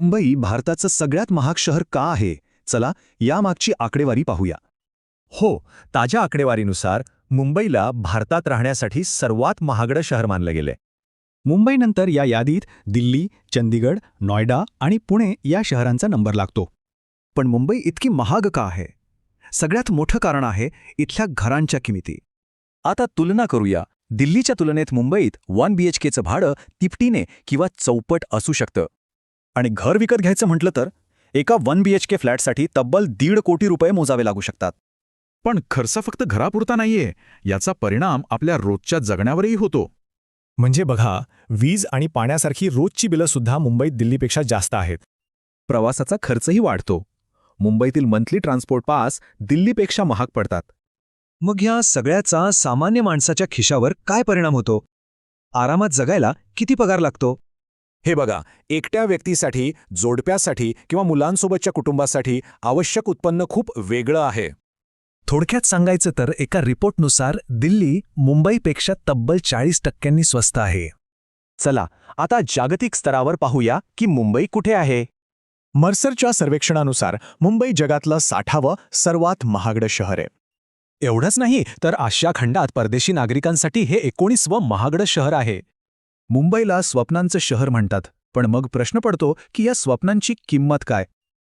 मुंबई भारताचं सगळ्यात महाग शहर का आहे? चला यामागची आकडेवारी पाहूया. हो, ताज्या आकडेवारीनुसार मुंबईला भारतात राहण्यासाठी सर्वात महागडं शहर मानलं गेलंय. मुंबईनंतर या यादीत दिल्ली, चंदीगड, नोएडा आणि पुणे या शहरांचा नंबर लागतो. पण मुंबई इतकी महाग का आहे? सगळ्यात मोठं कारण आहे इथल्या घरांच्या किमती. आता तुलना करूया. दिल्लीच्या तुलनेत मुंबईत 1 BHKचं भाडं तिपटीने किंवा चौपट असू शकतं. आणि घर विकत घ्यायचं म्हटलं तर एका 1 BHK फ्लॅटसाठी तब्बल 1.5 कोटी रुपये मोजावे लागू शकतात. पण खर्च फक्त घरापुरता नाहीये, याचा परिणाम आपल्या रोजच्या जगण्यावरही होतो. म्हणजे बघा, वीज आणि पाण्यासारखी रोजची बिलं सुद्धा मुंबईत दिल्लीपेक्षा जास्त आहेत. प्रवासाचा खर्चही वाढतो. मुंबईतील मंथली ट्रान्सपोर्ट पास दिल्लीपेक्षा महाग पडतात. मग या सगळ्याचा सामान्य माणसाच्या खिशावर काय परिणाम होतो? आरामात जगायला किती पगार लागतो? हे बघा, एकट्या व्यक्तीसाठी, जोडप्यासाठी किंवा मुलांसोबतच्या कुटुंबासाठी आवश्यक उत्पन्न खूप वेगळं आहे. थोडक्यात सांगायचं तर एका रिपोर्टनुसार दिल्ली मुंबईपेक्षा तब्बल 40% स्वस्त आहे. चला आता जागतिक स्तरावर पाहूया की मुंबई कुठे आहे. मर्सरच्या सर्वेक्षणानुसार मुंबई जगातलं 60वं सर्वात महागडं शहर आहे. एवढंच नाही तर आशिया खंडात परदेशी नागरिकांसाठी हे 19वं महागडं शहर आहे. मुंबईला स्वप्नांचं शहर म्हणतात, पण मग प्रश्न पडतो की या स्वप्नांची किंमत काय?